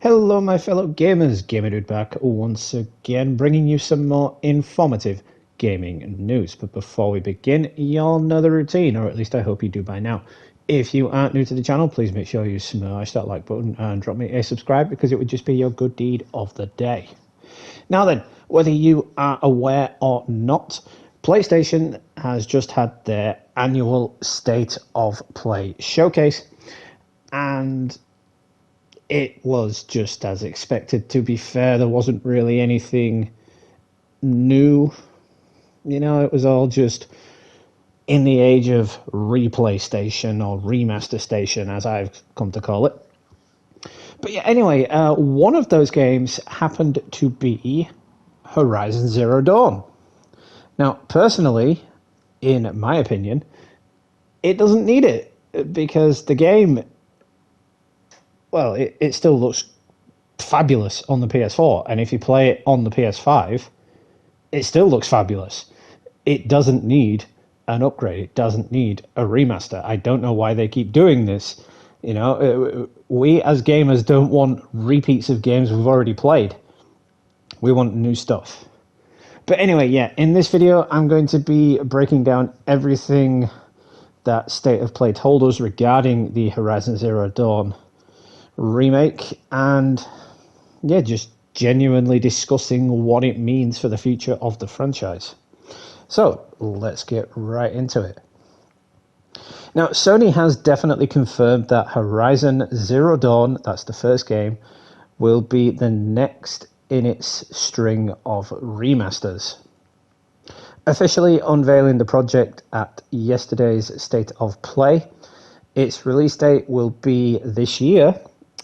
Hello, my fellow gamers. Gamerdude back once again, bringing you some more informative gaming news. But before we begin, y'all know the routine, or at least I hope you do by now. If you aren't new to the channel, please make sure you smash that like button and drop me a subscribe because it would just be your good deed of the day. Now then, whether you are aware or not, PlayStation has just had their annual State of Play showcase, and it was just as expected. To be fair, there wasn't really anything new. It was all just in the age of replay station or remaster station, as I've come to call it. But yeah, anyway, one of those games happened to be Horizon Zero Dawn. Now, personally, in my opinion, it doesn't need it because the game, well, it still looks fabulous on the PS4, and if you play it on the PS5, it still looks fabulous. It doesn't need an upgrade. It doesn't need a remaster. I don't know why they keep doing this. We as gamers don't want repeats of games we've already played. We want new stuff. But anyway, yeah, in this video, I'm going to be breaking down everything that State of Play told us regarding the Horizon Zero Dawn remake, and yeah, just genuinely discussing what it means for the future of the franchise. So let's get right into it. Now, Sony has definitely confirmed that Horizon Zero Dawn, that's the first game, will be the next in its string of remasters. Officially unveiling the project at yesterday's State of Play, its release date will be this year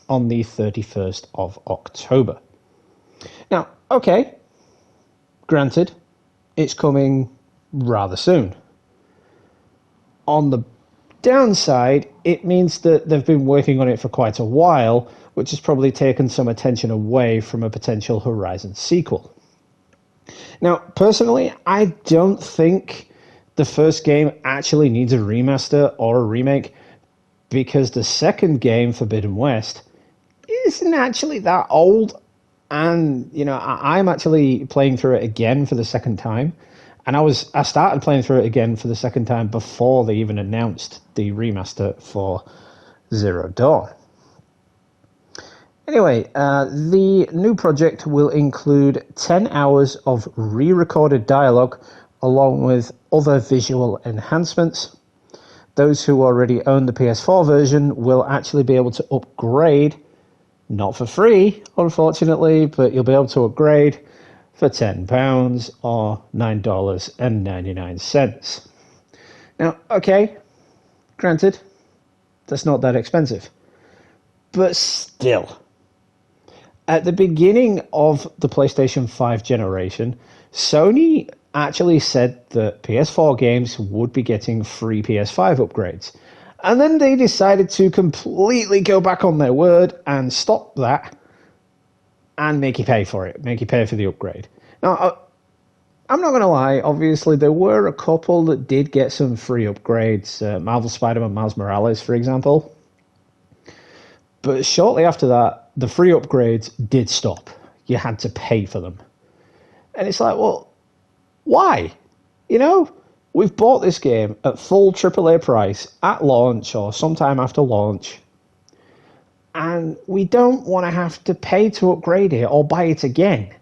on the 31st of October. Now, okay, granted, it's coming rather soon. On the downside, it means that they've been working on it for quite a while, which has probably taken some attention away from a potential Horizon sequel. Now, personally, I don't think the first game actually needs a remaster or a remake, because the second game, Forbidden West, isn't actually that old. And, I'm actually playing through it again for the second time. And I started playing through it again for the second time before they even announced the remaster for Zero Dawn. Anyway, the new project will include 10 hours of re-recorded dialogue along with other visual enhancements. Those who already own the PS4 version will actually be able to upgrade, not for free, unfortunately, but you'll be able to upgrade for £10 or $9.99. Now, okay, granted, that's not that expensive, but still. At the beginning of the PlayStation 5 generation, Sony actually said that PS4 games would be getting free PS5 upgrades. And then they decided to completely go back on their word and stop that and make you pay for it, make you pay for the upgrade. Now, I'm not going to lie, obviously, there were a couple that did get some free upgrades, Marvel Spider-Man Miles Morales, for example. But shortly after that, the free upgrades did stop. You had to pay for them. And it's like, well, why? We've bought this game at full AAA price at launch or sometime after launch, and we don't want to have to pay to upgrade it or buy it again.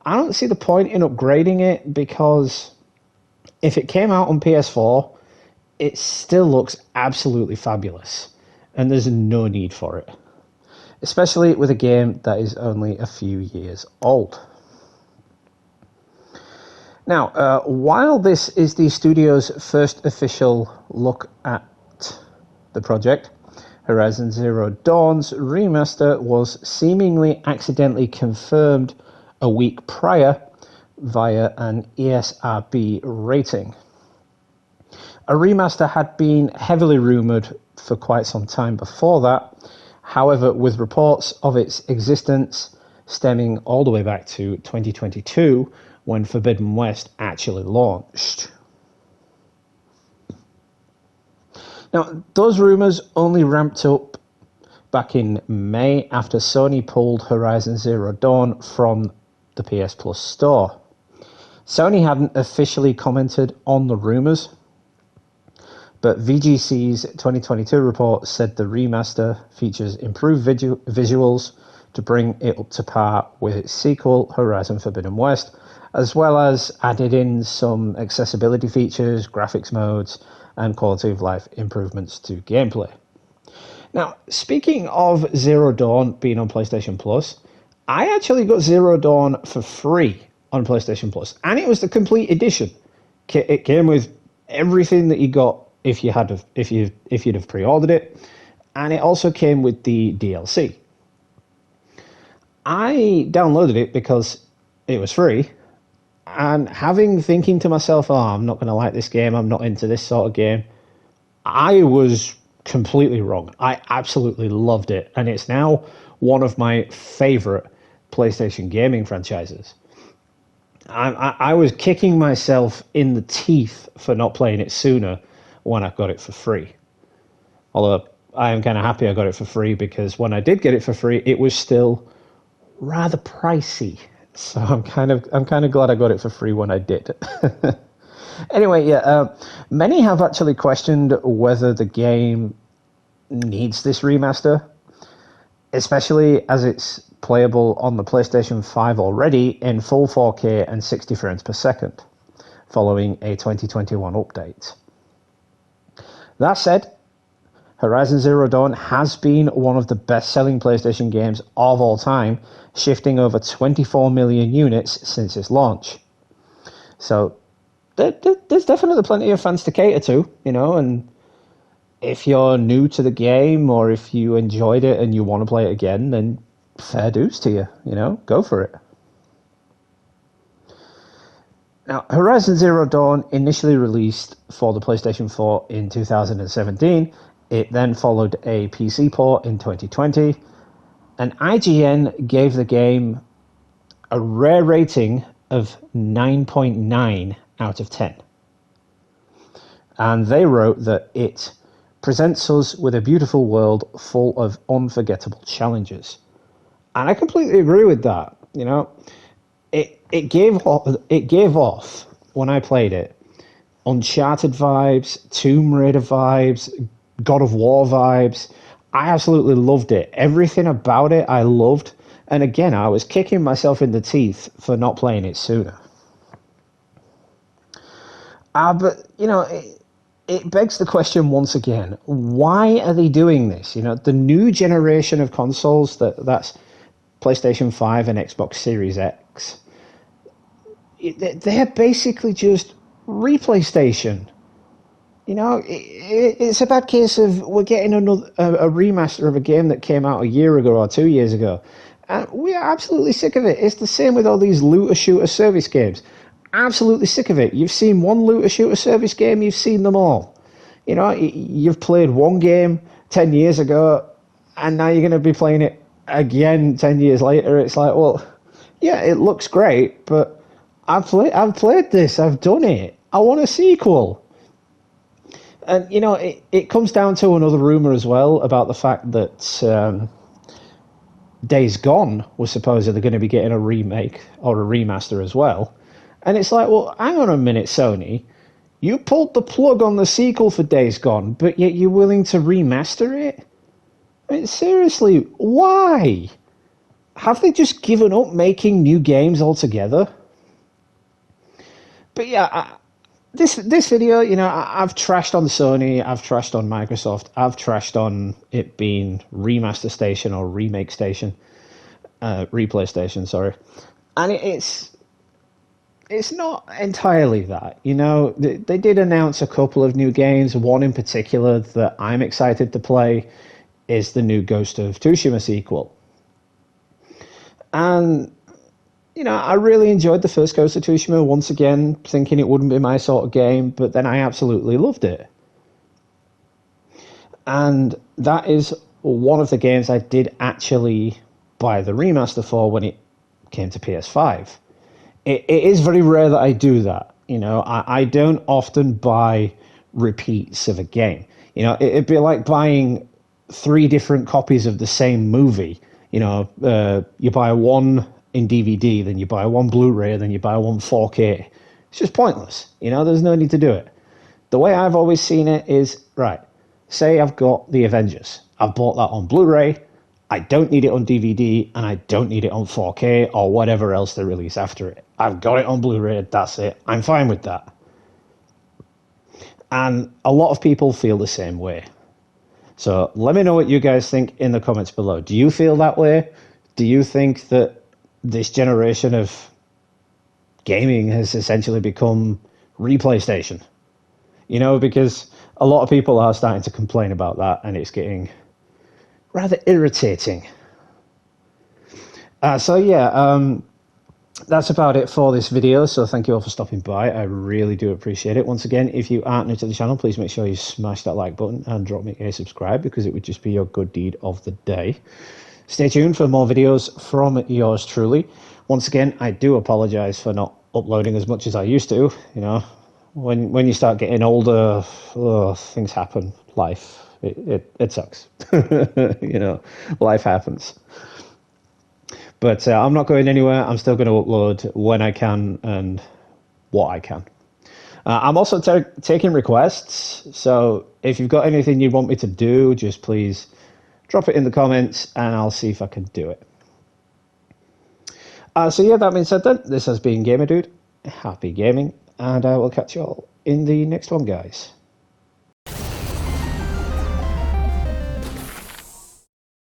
I don't see the point in upgrading it, because if it came out on PS4, it still looks absolutely fabulous, and there's no need for it, especially with a game that is only a few years old. Now, while this is the studio's first official look at the project, Horizon Zero Dawn's remaster was seemingly accidentally confirmed a week prior via an ESRB rating. A remaster had been heavily rumoured for quite some time before that, however, with reports of its existence stemming all the way back to 2022, when Forbidden West actually launched. Now, those rumours only ramped up back in May after Sony pulled Horizon Zero Dawn from the PS Plus store. Sony hadn't officially commented on the rumours, but VGC's 2022 report said the remaster features improved visuals to bring it up to par with its sequel, Horizon Forbidden West, as well as added in some accessibility features, graphics modes, and quality of life improvements to gameplay. Now, speaking of Zero Dawn being on PlayStation Plus, I actually got Zero Dawn for free on PlayStation Plus, and it was the complete edition. It came with everything that you got if you'd have pre-ordered it, and it also came with the DLC. I downloaded it because it was free, and thinking to myself, oh, I'm not going to like this game, I'm not into this sort of game, I was completely wrong. I absolutely loved it, and it's now one of my favorite PlayStation gaming franchises. I was kicking myself in the teeth for not playing it sooner when I got it for free. Although I am kind of happy I got it for free, because when I did get it for free, it was still rather pricey. So I'm kind of glad I got it for free when I did. Anyway, many have actually questioned whether the game needs this remaster, especially as it's playable on the PlayStation 5 already in full 4K and 60 frames per second, following a 2021 update. That said, Horizon Zero Dawn has been one of the best-selling PlayStation games of all time, shifting over 24 million units since its launch. So there's definitely plenty of fans to cater to, and if you're new to the game or if you enjoyed it and you want to play it again, then fair dues to you, go for it. Now, Horizon Zero Dawn initially released for the PlayStation 4 in 2017. It then followed a PC port in 2020, and IGN gave the game a rare rating of 9.9 out of 10. And they wrote that it presents us with a beautiful world full of unforgettable challenges. And I completely agree with that. It gave off, when I played it, Uncharted vibes, Tomb Raider vibes, God of War vibes. I absolutely loved it. Everything about it I loved. And again, I was kicking myself in the teeth for not playing it sooner. But, it begs the question once again, why are they doing this? The new generation of consoles, that's PlayStation 5 and Xbox Series X, they're basically just re-PlayStation. It's a bad case of we're getting a remaster of a game that came out a year ago or 2 years ago. And we are absolutely sick of it. It's the same with all these looter-shooter service games. Absolutely sick of it. You've seen one looter-shooter service game, you've seen them all. You've played one game 10 years ago, and now you're going to be playing it again 10 years later. It's like, well, yeah, it looks great, but I've played this, I've done it. I want a sequel. And, it comes down to another rumour as well about the fact that Days Gone was supposedly going to be getting a remake or a remaster as well. And it's like, well, hang on a minute, Sony. You pulled the plug on the sequel for Days Gone, but yet you're willing to remaster it? I mean, seriously, why? Have they just given up making new games altogether? But yeah, this video, I've trashed on Sony, I've trashed on Microsoft, I've trashed on it being remaster station or remake station, replay station, sorry. And it's not entirely that. They did announce a couple of new games. One in particular that I'm excited to play is the new Ghost of Tsushima sequel. And I really enjoyed the first Ghost of Tsushima, once again, thinking it wouldn't be my sort of game, but then I absolutely loved it. And that is one of the games I did actually buy the remaster for when it came to PS5. It is very rare that I do that. I don't often buy repeats of a game. It'd be like buying three different copies of the same movie. You know, you buy one in DVD, then you buy one Blu-ray, then you buy one 4K. It's just pointless. You know, there's no need to do it. The way I've always seen it is, right, say I've got the Avengers. I've bought that on Blu-ray. I don't need it on DVD, and I don't need it on 4K or whatever else they release after it. I've got it on Blu-ray, that's it. I'm fine with that. And a lot of people feel the same way. So let me know what you guys think in the comments below. Do you feel that way? Do you think that this generation of gaming has essentially become re-PlayStation? You know, because a lot of people are starting to complain about that, and it's getting rather irritating. That's about it for this video. So thank you all for stopping by. I really do appreciate it. Once again, if you aren't new to the channel, please make sure you smash that like button and drop me a subscribe, because it would just be your good deed of the day. Stay tuned for more videos from yours truly. Once again, I do apologize for not uploading as much as I used to. You know, when you start getting older, things happen. Life, it sucks. You know, life happens. But I'm not going anywhere. I'm still going to upload when I can and what I can. I'm also taking requests. So if you've got anything you want me to do, just please drop it in the comments and I'll see if I can do it. So yeah, that being said then, this has been Gamer Dude. Happy gaming, and I will catch you all in the next one, guys.